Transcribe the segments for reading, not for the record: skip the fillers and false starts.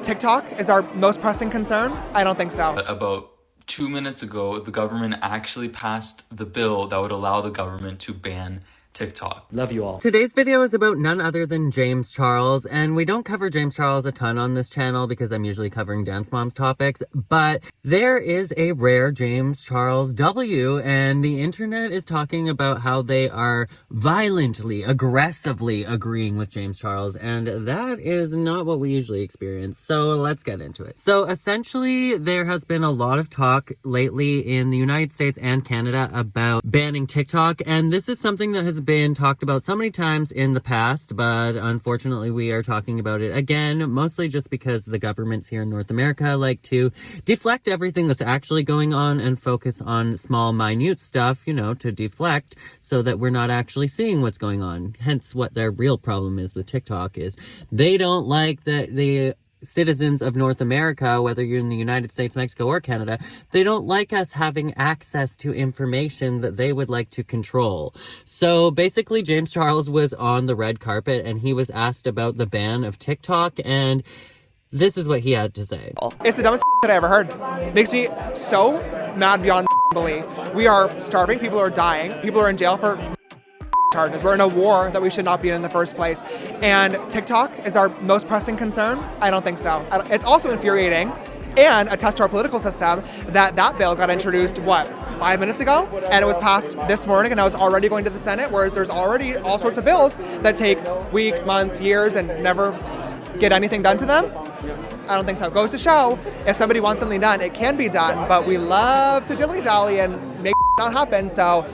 TikTok is our most pressing concern? I don't think so. About 2 minutes ago, the government actually passed the bill that would allow the government to ban TikTok. Love you all. Today's video is about none other than James Charles, and we don't cover James Charles a ton on this channel because I'm usually covering Dance Moms topics, but there is a rare James Charles W, and the internet is talking about how they are violently, aggressively agreeing with James Charles, and that is not what we usually experience, so let's get into it. So essentially, there has been a lot of talk lately in the United States and Canada about banning TikTok, and this is something that has been talked about so many times in the past, but unfortunately we are talking about it again, mostly just because the governments here in North America like to deflect everything that's actually going on and focus on small, minute stuff, you know, to deflect so that we're not actually seeing what's going on. Hence what their real problem is with TikTok is they don't like that the citizens of North America, whether you're in the United States, Mexico, or Canada, they don't like us having access to information that they would like to control. So basically, James Charles was on the red carpet and he was asked about the ban of TikTok, and this is what he had to say. It's the dumbest that I ever heard. Makes me so mad beyond belief. We are starving, people are dying, people are in jail for charges. We're in a war that we should not be in the first place. And TikTok is our most pressing concern? I don't think so. It's also infuriating and a test to our political system that bill got introduced, 5 minutes ago? And it was passed this morning and now it's already going to the Senate, whereas there's already all sorts of bills that take weeks, months, years and never get anything done to them. I don't think so. It goes to show if somebody wants something done, it can be done, but we love to dilly-dally and make not happen, so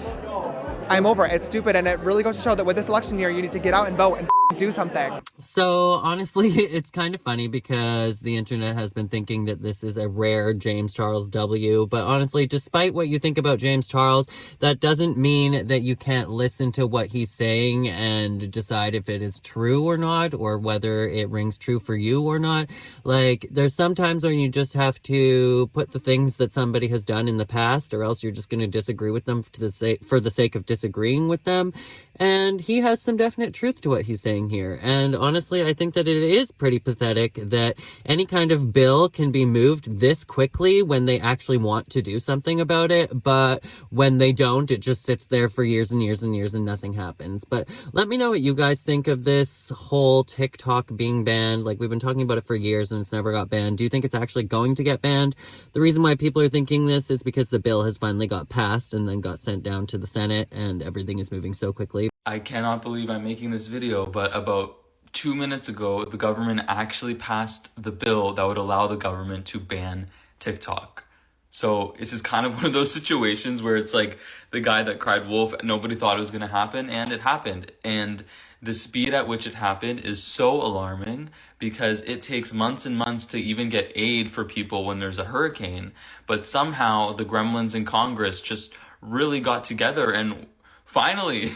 I'm over it. It's stupid, and it really goes to show that with this election year, you need to get out and vote and do something. So honestly, it's kind of funny because the internet has been thinking that this is a rare James Charles W, but honestly, despite what you think about James Charles, that doesn't mean that you can't listen to what he's saying and decide if it is true or not, or whether it rings true for you or not. Like, there's sometimes when you just have to put the things that somebody has done in the past, or else you're just going to disagree with them for the sake of disagreeing with them. And he has some definite truth to what he's saying here. And honestly, I think that it is pretty pathetic that any kind of bill can be moved this quickly when they actually want to do something about it. But when they don't, it just sits there for years and years and years and nothing happens. But let me know what you guys think of this whole TikTok being banned. Like, we've been talking about it for years and it's never got banned. Do you think it's actually going to get banned? The reason why people are thinking this is because the bill has finally got passed and then got sent down to the Senate and everything is moving so quickly. I cannot believe I'm making this video, but about 2 minutes ago, the government actually passed the bill that would allow the government to ban TikTok. So this is kind of one of those situations where it's like the guy that cried wolf, nobody thought it was going to happen, and it happened. And the speed at which it happened is so alarming because it takes months and months to even get aid for people when there's a hurricane. But somehow the gremlins in Congress just really got together and finally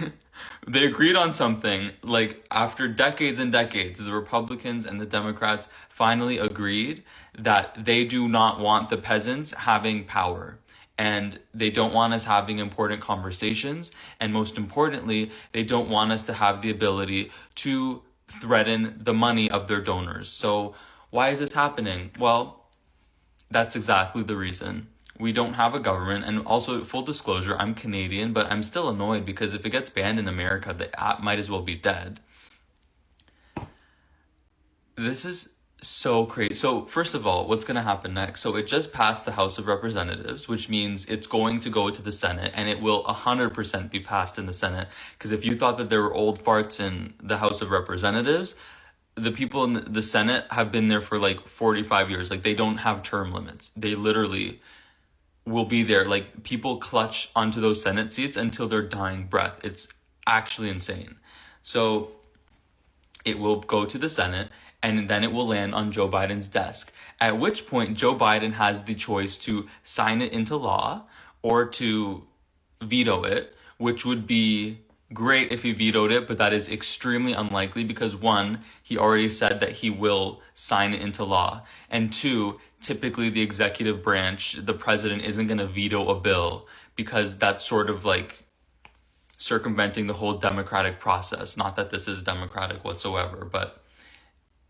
they agreed on something. Like, after decades and decades, the Republicans and the Democrats finally agreed that they do not want the peasants having power. And they don't want us having important conversations. And most importantly, they don't want us to have the ability to threaten the money of their donors. So why is this happening? Well, that's exactly the reason. We don't have a government, and also, full disclosure, I'm Canadian, but I'm still annoyed because if it gets banned in America, the app might as well be dead. This is so crazy. So first of all, what's going to happen next? So it just passed the House of Representatives, which means it's going to go to the Senate, and it will 100% be passed in the Senate. Because if you thought that there were old farts in the House of Representatives, the people in the Senate have been there for like 45 years. Like, they don't have term limits. They literally will be there. Like, people clutch onto those Senate seats until their dying breath. It's actually insane. So it will go to the Senate, and then it will land on Joe Biden's desk, at which point Joe Biden has the choice to sign it into law or to veto it, which would be great if he vetoed it, but that is extremely unlikely because, one, he already said that he will sign it into law, and two, typically the executive branch, the president, isn't going to veto a bill because that's sort of like circumventing the whole democratic process. Not that this is democratic whatsoever, but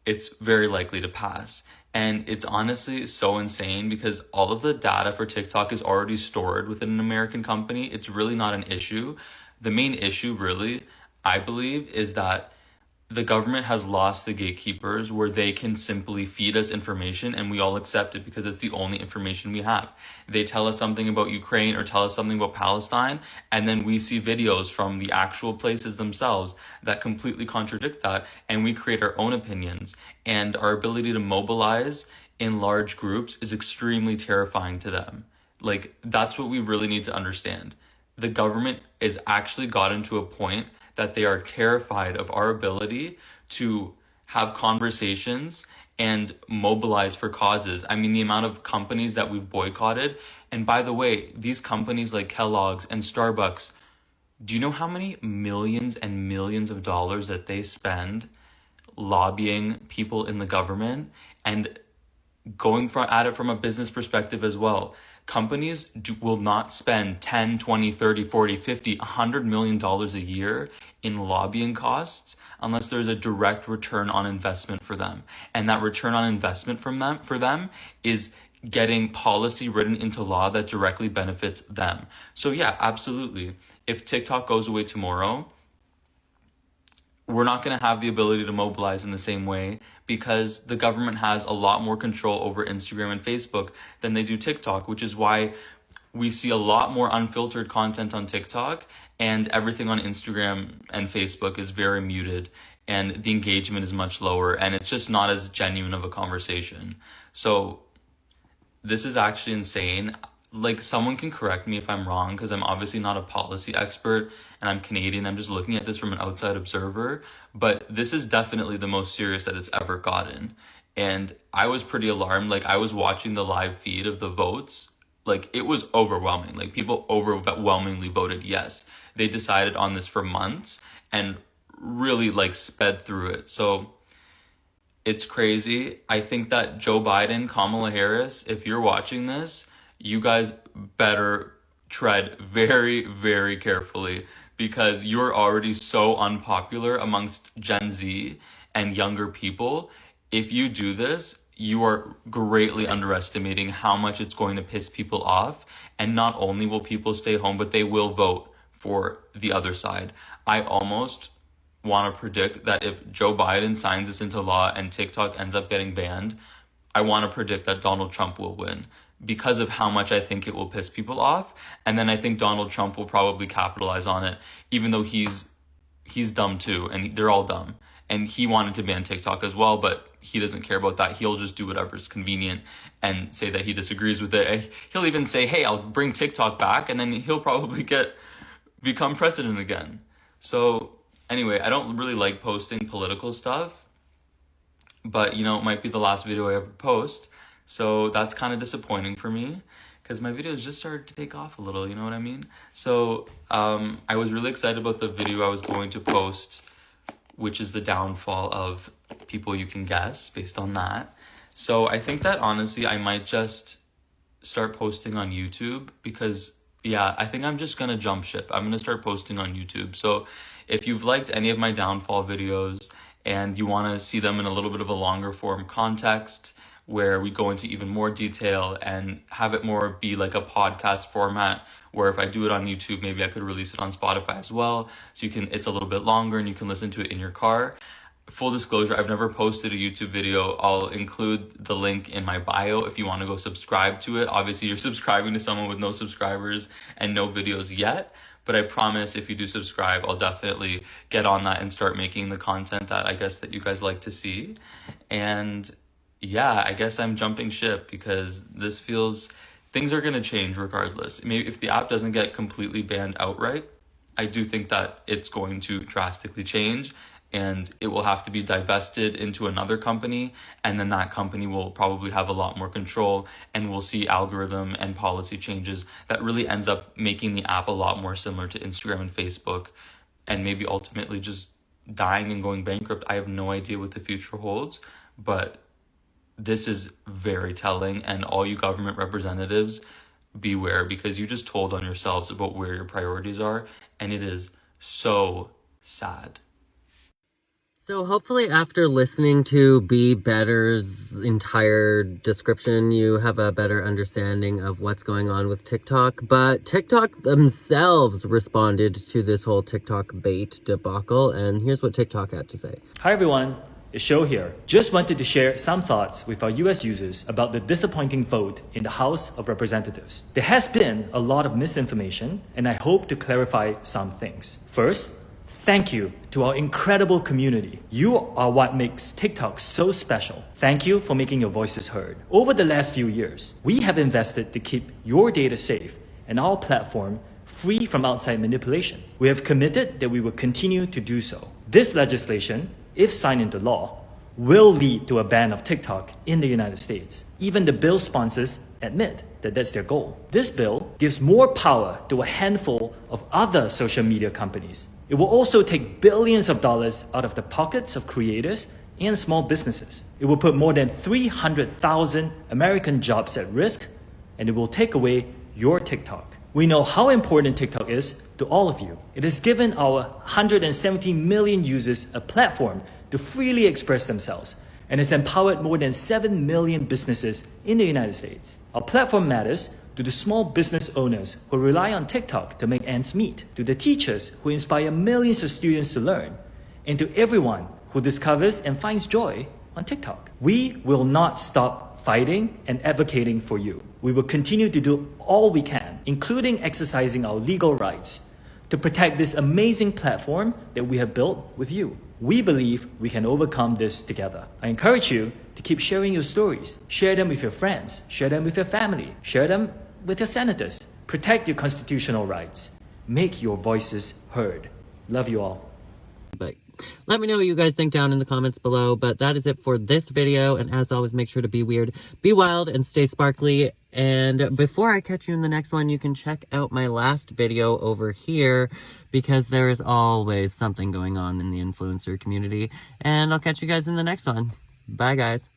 it's very likely to pass. And it's honestly so insane because all of the data for TikTok is already stored within an American company. It's really not an issue. The main issue, really, I believe, is that the government has lost the gatekeepers where they can simply feed us information and we all accept it because it's the only information we have. They tell us something about Ukraine or tell us something about Palestine, and then we see videos from the actual places themselves that completely contradict that, and we create our own opinions. And our ability to mobilize in large groups is extremely terrifying to them. Like, that's what we really need to understand. The government is actually gotten to a point that they are terrified of our ability to have conversations and mobilize for causes. I mean, the amount of companies that we've boycotted. And by the way, these companies like Kellogg's and Starbucks, do you know how many millions and millions of dollars that they spend lobbying people in the government and going at it from a business perspective as well? Companies will not spend 10, 20, 30, 40, 50, $100 million a year in lobbying costs unless there's a direct return on investment for them. And that return on investment for them is getting policy written into law that directly benefits them. So yeah, absolutely. If TikTok goes away tomorrow, we're not going to have the ability to mobilize in the same way because the government has a lot more control over Instagram and Facebook than they do TikTok, which is why we see a lot more unfiltered content on TikTok and everything on Instagram and Facebook is very muted and the engagement is much lower and it's just not as genuine of a conversation. So this is actually insane. Like, someone can correct me if I'm wrong because I'm obviously not a policy expert and I'm Canadian. I'm just looking at this from an outside observer, but this is definitely the most serious that it's ever gotten. And I was pretty alarmed. Like, I was watching the live feed of the votes. Like, it was overwhelming. Like, people overwhelmingly voted yes. They decided on this for months and really like sped through it. So it's crazy. I think that Joe Biden, Kamala Harris, if you're watching this, you guys better tread very, very carefully because you're already so unpopular amongst Gen Z and younger people. If you do this, you are greatly underestimating how much it's going to piss people off. And not only will people stay home, but they will vote for the other side. I almost want to predict that if Joe Biden signs this into law and TikTok ends up getting banned, I want to predict that Donald Trump will win because of how much I think it will piss people off. And then I think Donald Trump will probably capitalize on it, even though he's dumb too, and they're all dumb. And he wanted to ban TikTok as well, but he doesn't care about that. He'll just do whatever's convenient and say that he disagrees with it. He'll even say, hey, I'll bring TikTok back, and then he'll probably become president again. So anyway, I don't really like posting political stuff, but it might be the last video I ever post. So that's kind of disappointing for me because my videos just started to take off a little, you know what I mean? So I was really excited about the video I was going to post, which is the downfall of people you can guess based on that. So I think that honestly, I might just start posting on YouTube because I think I'm just going to jump ship. I'm going to start posting on YouTube. So if you've liked any of my downfall videos and you want to see them in a little bit of a longer form context where we go into even more detail and have it more be like a podcast format where if I do it on YouTube, maybe I could release it on Spotify as well. So it's a little bit longer and you can listen to it in your car. Full disclosure, I've never posted a YouTube video. I'll include the link in my bio if you want to go subscribe to it. Obviously, you're subscribing to someone with no subscribers and no videos yet. But I promise if you do subscribe, I'll definitely get on that and start making the content that I guess that you guys like to see. And I guess I'm jumping ship because things are going to change regardless. Maybe if the app doesn't get completely banned outright, I do think that it's going to drastically change and it will have to be divested into another company. And then that company will probably have a lot more control and we'll see algorithm and policy changes that really ends up making the app a lot more similar to Instagram and Facebook and maybe ultimately just dying and going bankrupt. I have no idea what the future holds, but this is very telling, and all you government representatives, beware because you just told on yourselves about where your priorities are, and it is so sad. So hopefully after listening to Be Better's entire description, you have a better understanding of what's going on with TikTok. But TikTok themselves responded to this whole TikTok bait debacle, and here's what TikTok had to say. Hi everyone, it's Show here. Just wanted to share some thoughts with our US users about the disappointing vote in the House of Representatives. There has been a lot of misinformation, and I hope to clarify some things. First, thank you to our incredible community. You are what makes TikTok so special. Thank you for making your voices heard. Over the last few years, we have invested to keep your data safe and our platform free from outside manipulation. We have committed that we will continue to do so. This legislation, if signed into law, will lead to a ban of TikTok in the United States. Even the bill sponsors admit that that's their goal. This bill gives more power to a handful of other social media companies. It will also take billions of dollars out of the pockets of creators and small businesses. It will put more than 300,000 American jobs at risk, and it will take away your TikTok. We know how important TikTok is to all of you. It has given our 170 million users a platform to freely express themselves, and has empowered more than 7 million businesses in the United States. Our platform matters to the small business owners who rely on TikTok to make ends meet, to the teachers who inspire millions of students to learn, and to everyone who discovers and finds joy on TikTok. We will not stop fighting and advocating for you. We will continue to do all we can, including exercising our legal rights, to protect this amazing platform that we have built with you. We believe we can overcome this together. I encourage you to keep sharing your stories. Share them with your friends. Share them with your family. Share them with your senators. Protect your constitutional rights. Make your voices heard. Love you all. But let me know what you guys think down in the comments below. But that is it for this video. And as always, make sure to be weird, be wild, and stay sparkly. And before I catch you in the next one, you can check out my last video over here, because there is always something going on in the influencer community. And I'll catch you guys in the next one. Bye, guys.